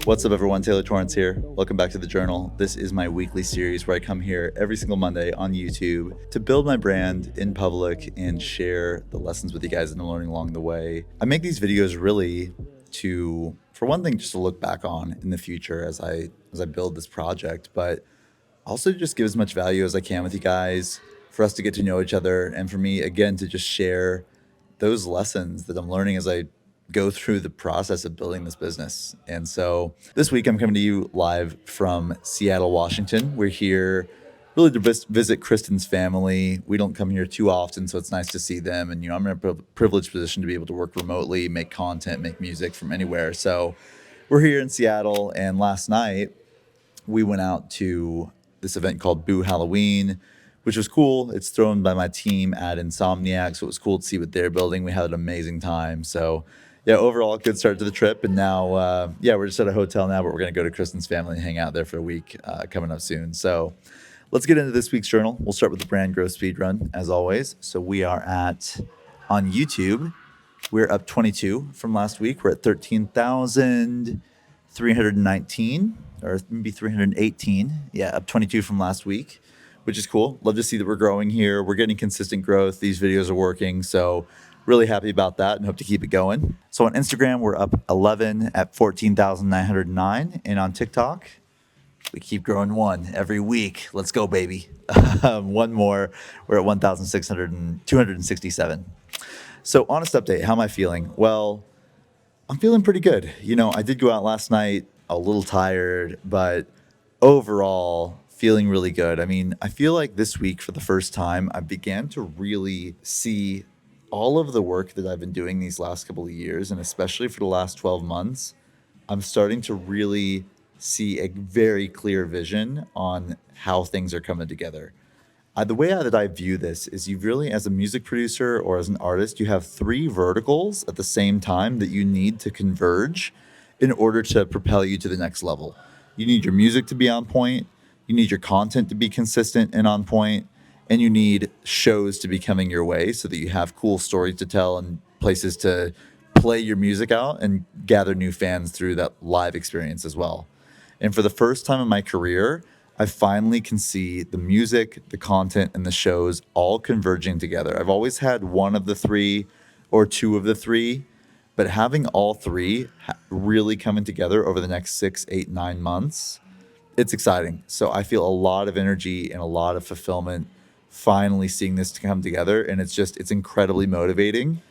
What's up, everyone? Taylor Torrance here. Welcome back to the Journal. This is my weekly series where I come here every single Monday on YouTube to build my brand in public and share the lessons with you guys that I'm learning along the way. I make these videos really to, for one thing, just to look back on in the future as I build this project, but also just give as much value as I can with you guys for us to get to know each other and for me again to just share those lessons that I'm learning as I go through the process of building this business. And so this week I'm coming to you live from Seattle, Washington. We're here really to visit Kristen's family. We don't come here too often, so it's nice to see them. And, I'm in a privileged position to be able to work remotely, make content, make music from anywhere. So we're here in Seattle, and last night we went out to this event called Boo Halloween, which was cool. It's thrown by my team at Insomniac, so it was cool to see what they're building. We had an amazing time. So, yeah, overall, good start to the trip. And now, we're just at a hotel now, but we're going to go to Kristen's family and hang out there for a week coming up soon. So, let's get into this week's journal. We'll start with the brand growth speed run, as always. So, we are on YouTube, we're up 22 from last week. We're at 13,319 or maybe 318. Yeah, up 22 from last week, which is cool. Love to see that we're growing here. We're getting consistent growth. These videos are working. So really happy about that and hope to keep it going. So on Instagram, we're up 11 at 14,909. And on TikTok, we keep growing one every week. Let's go, baby. One more. We're at 267. So honest update, how am I feeling? Well, I'm feeling pretty good. I did go out last night a little tired, but overall feeling really good. I mean, I feel like this week for the first time, I began to really see all of the work that I've been doing these last couple of years, and especially for the last 12 months, I'm starting to really see a very clear vision on how things are coming together. The way that I view this is you really, as a music producer or as an artist, you have three verticals at the same time that you need to converge in order to propel you to the next level. You need your music to be on point, you need your content to be consistent and on point, and you need shows to be coming your way so that you have cool stories to tell and places to play your music out and gather new fans through that live experience as well. And for the first time in my career, I finally can see the music, the content, and the shows all converging together. I've always had one of the three or two of the three, but having all three really coming together over the next 6, 8, 9 months, it's exciting. So I feel a lot of energy and a lot of fulfillment finally seeing this to come together. And it's incredibly motivating.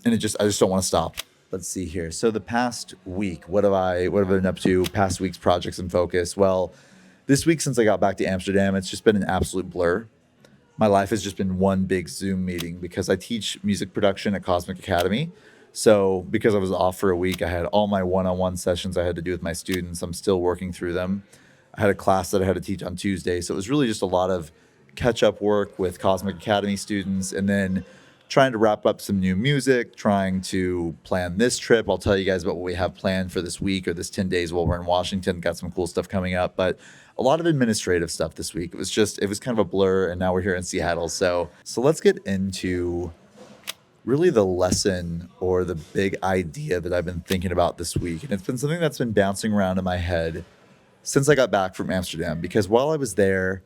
And I just don't want to stop. Let's see here. So the past week, what have I been up to? Past week's projects and focus. Well, this week, since I got back to Amsterdam, it's just been an absolute blur. My life has just been one big Zoom meeting because I teach music production at Cosmic Academy. So because I was off for a week, I had all my one-on-one sessions I had to do with my students. I'm still working through them. I had a class that I had to teach on Tuesday. So it was really just a lot of catch-up work with Cosmic Academy students and then trying to wrap up some new music, trying to plan this trip. I'll tell you guys about what we have planned for this week or this 10 days while we're in Washington. Got some cool stuff coming up, but a lot of administrative stuff this week. It was kind of a blur, and now we're here in Seattle. So let's get into really the lesson or the big idea that I've been thinking about this week. And it's been something that's been bouncing around in my head since I got back from Amsterdam, because while I was there,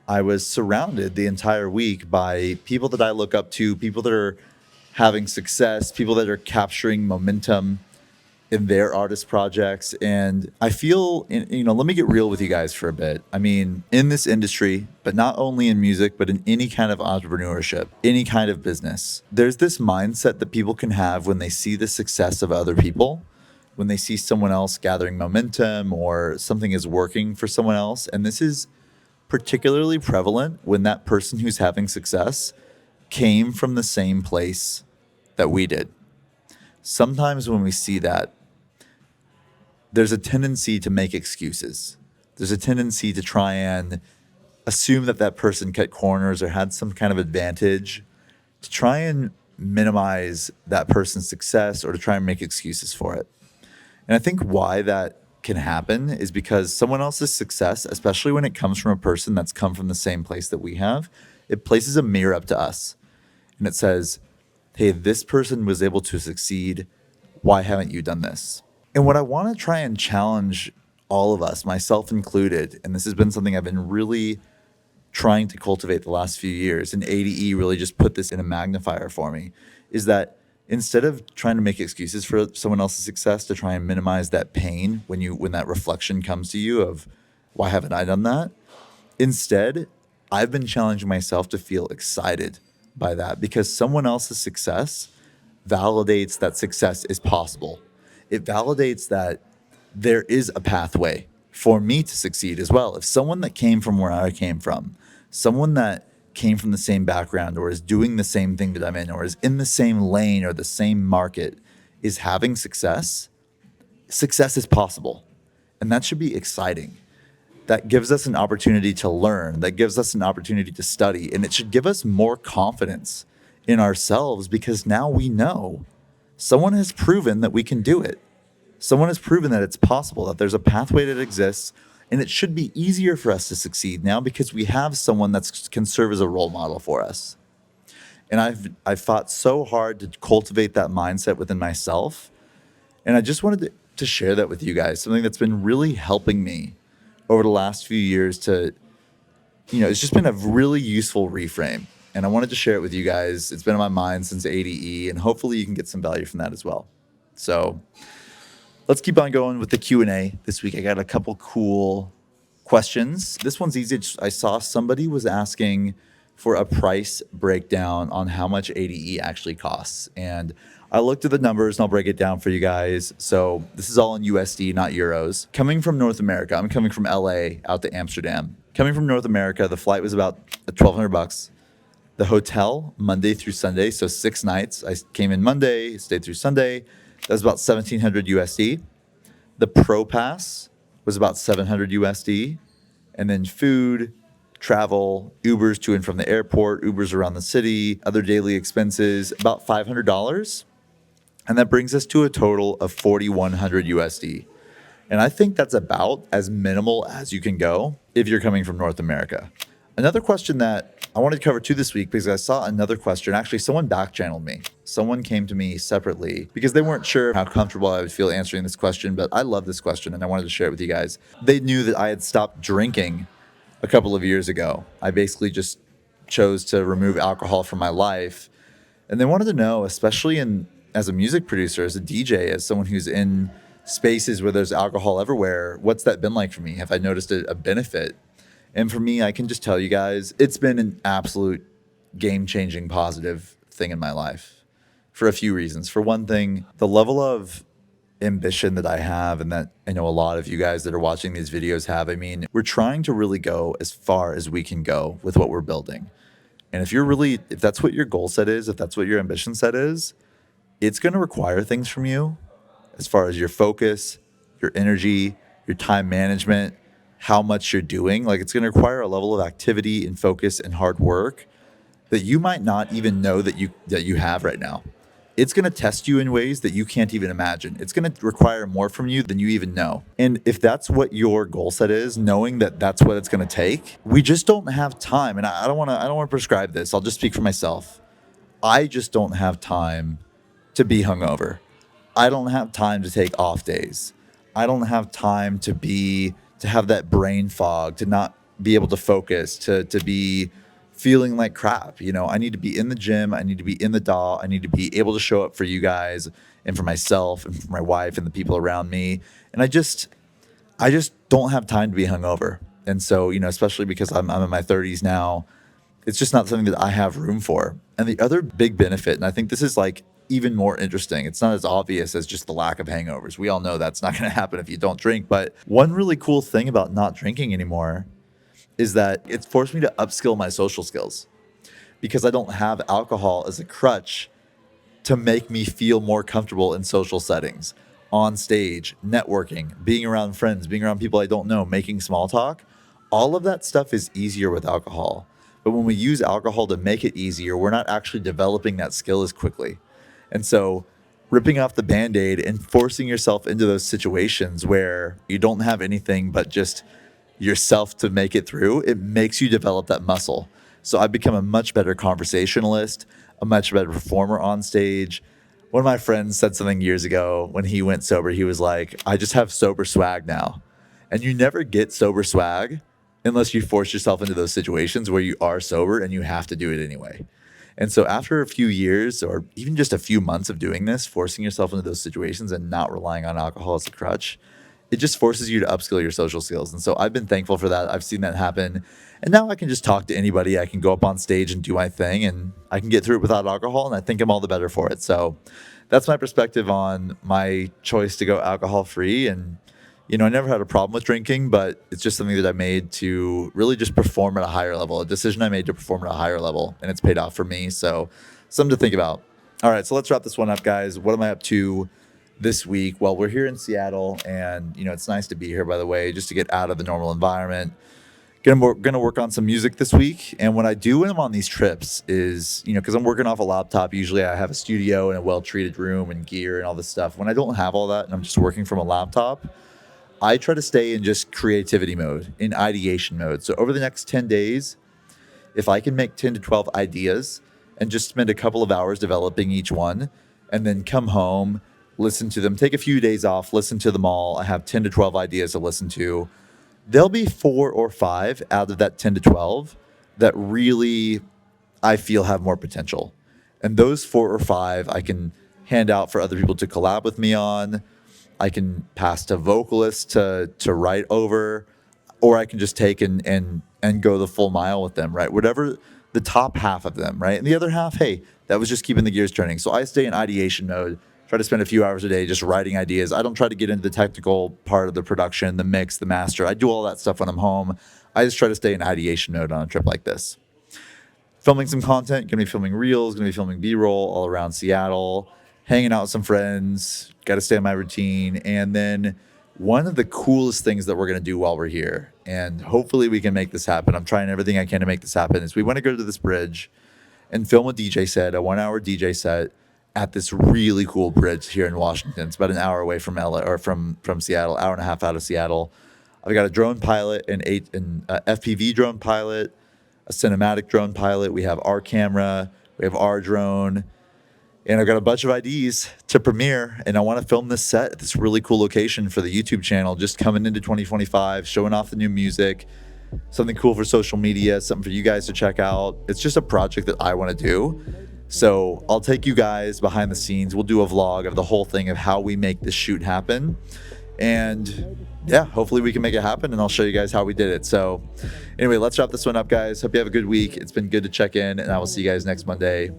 I was surrounded the entire week by people that I look up to, people that are having success, people that are capturing momentum in their artist projects. And I feel, let me get real with you guys for a bit. I mean, in this industry, but not only in music, but in any kind of entrepreneurship, any kind of business, there's this mindset that people can have when they see the success of other people, when they see someone else gathering momentum or something is working for someone else. And this is particularly prevalent when that person who's having success came from the same place that we did. Sometimes when we see that, there's a tendency to make excuses. There's a tendency to try and assume that person cut corners or had some kind of advantage, to try and minimize that person's success or to try and make excuses for it. And I think why that can happen is because someone else's success, especially when it comes from a person that's come from the same place that we have, it places a mirror up to us. And it says, hey, this person was able to succeed. Why haven't you done this? And what I want to try and challenge all of us, myself included, and this has been something I've been really trying to cultivate the last few years, and ADE really just put this in a magnifier for me, is that instead of trying to make excuses for someone else's success to try and minimize that pain when that reflection comes to you of why haven't I done that? Instead, I've been challenging myself to feel excited by that because someone else's success validates that success is possible. It validates that there is a pathway for me to succeed as well. If someone that came from where I came from, someone that came from the same background or is doing the same thing that I'm in or is in the same lane or the same market is having success, success is possible. And that should be exciting. That gives us an opportunity to learn, that gives us an opportunity to study, and it should give us more confidence in ourselves because now we know someone has proven that we can do it. Someone has proven that it's possible, that there's a pathway that exists, and it should be easier for us to succeed now because we have someone that can serve as a role model for us. And I've fought so hard to cultivate that mindset within myself, and I just wanted to share that with you guys, something that's been really helping me over the last few years to, it's just been a really useful reframe. And I wanted to share it with you guys. It's been on my mind since ADE, and hopefully you can get some value from that as well. So let's keep on going with the Q&A this week. I got a couple cool questions. This one's easy. I saw somebody was asking for a price breakdown on how much ADE actually costs. And I looked at the numbers and I'll break it down for you guys. So this is all in USD, not euros. Coming from North America, I'm coming from LA out to Amsterdam. Coming from North America, the flight was about $1,200. The hotel, Monday through Sunday, so 6 nights. I came in Monday, stayed through Sunday. That was about 1,700 USD. The Pro Pass was about 700 USD. And then food, travel, Ubers to and from the airport, Ubers around the city, other daily expenses, about $500. And that brings us to a total of 4,100 USD. And I think that's about as minimal as you can go if you're coming from North America. Another question that I wanted to cover too this week because I saw another question. Actually, someone back channeled me. Someone came to me separately because they weren't sure how comfortable I would feel answering this question, but I love this question and I wanted to share it with you guys. They knew that I had stopped drinking a couple of years ago. I basically just chose to remove alcohol from my life. And they wanted to know, especially as a music producer, as a DJ, as someone who's in spaces where there's alcohol everywhere, what's that been like for me? Have I noticed a benefit? And for me, I can just tell you guys, it's been an absolute game-changing positive thing in my life for a few reasons. For one thing, the level of ambition that I have and that I know a lot of you guys that are watching these videos have, I mean, we're trying to really go as far as we can go with what we're building. And if that's what your goal set is, if that's what your ambition set is, it's going to require things from you as far as your focus, your energy, your time management, how much you're doing. Like, it's going to require a level of activity and focus and hard work that you might not even know that you have right now. It's going to test you in ways that you can't even imagine. It's going to require more from you than you even know. And if that's what your goal set is, knowing that that's what it's going to take, we just don't have time. And I don't want to prescribe this. I'll just speak for myself. I just don't have time to be hungover. I don't have time to take off days. I don't have time to have that brain fog, to not be able to focus, to be feeling like crap. I need to be in the gym. I need to be in the DAW. I need to be able to show up for you guys and for myself and for my wife and the people around me. And I just don't have time to be hungover. And so, especially because I'm in my 30s now, it's just not something that I have room for. And the other big benefit, and I think this is like even more interesting, it's not as obvious as just the lack of hangovers. We all know that's not going to happen if you don't drink. But one really cool thing about not drinking anymore is that it's forced me to upskill my social skills because I don't have alcohol as a crutch to make me feel more comfortable in social settings, on stage, networking, being around friends, being around people I don't know, making small talk. All of that stuff is easier with alcohol. But when we use alcohol to make it easier, we're not actually developing that skill as quickly. And so ripping off the Band-Aid and forcing yourself into those situations where you don't have anything but just yourself to make it through, it makes you develop that muscle. So I've become a much better conversationalist, a much better performer on stage. One of my friends said something years ago when he went sober. He was like, I just have sober swag now. And you never get sober swag unless you force yourself into those situations where you are sober and you have to do it anyway. And so after a few years or even just a few months of doing this, forcing yourself into those situations and not relying on alcohol as a crutch, it just forces you to upskill your social skills. And so I've been thankful for that. I've seen that happen. And now I can just talk to anybody. I can go up on stage and do my thing and I can get through it without alcohol. And I think I'm all the better for it. So that's my perspective on my choice to go alcohol free. And, I never had a problem with drinking, but it's just something that I made to really just perform at a higher level, a decision I made to perform at a higher level. And it's paid off for me. So something to think about. All right. So let's wrap this one up, guys. What am I up to this week? Well, we're here in Seattle and, it's nice to be here, by the way, just to get out of the normal environment. Gonna work on some music this week. And what I do when I'm on these trips is, because I'm working off a laptop, usually I have a studio and a well-treated room and gear and all this stuff. When I don't have all that and I'm just working from a laptop, I try to stay in just creativity mode, in ideation mode. So over the next 10 days, if I can make 10 to 12 ideas and just spend a couple of hours developing each one and then come home, listen to them, take a few days off, listen to them all. I have 10 to 12 ideas to listen to. There'll be 4 or 5 out of that 10 to 12 that really I feel have more potential. And those 4 or 5 I can hand out for other people to collab with me on. I can pass to vocalists to write over, or I can just take and go the full mile with them, right? Whatever the top half of them, right? And the other half, hey, that was just keeping the gears turning. So I stay in ideation mode, try to spend a few hours a day just writing ideas. I don't try to get into the technical part of the production, the mix, the master. I do all that stuff when I'm home. I just try to stay in ideation mode on a trip like this. Filming some content, gonna be filming reels, gonna be filming B-roll all around Seattle, hanging out with some friends, got to stay on my routine. And then one of the coolest things that we're going to do while we're here, and hopefully we can make this happen, I'm trying everything I can to make this happen, is we want to go to this bridge and film a DJ set, a 1-hour DJ set at this really cool bridge here in Washington. It's about an hour away from LA or from Seattle, hour and a half out of Seattle. I've got a drone pilot, an FPV drone pilot, a cinematic drone pilot. We have our camera, we have our drone. And I've got a bunch of IDs to premiere, and I want to film this set at this really cool location for the YouTube channel, just coming into 2025, showing off the new music, something cool for social media, something for you guys to check out. It's just a project that I want to do. So I'll take you guys behind the scenes. We'll do a vlog of the whole thing of how we make this shoot happen. And yeah, hopefully we can make it happen, and I'll show you guys how we did it. So anyway, let's wrap this one up, guys. Hope you have a good week. It's been good to check in, and I will see you guys next Monday.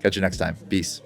Catch you next time. Peace.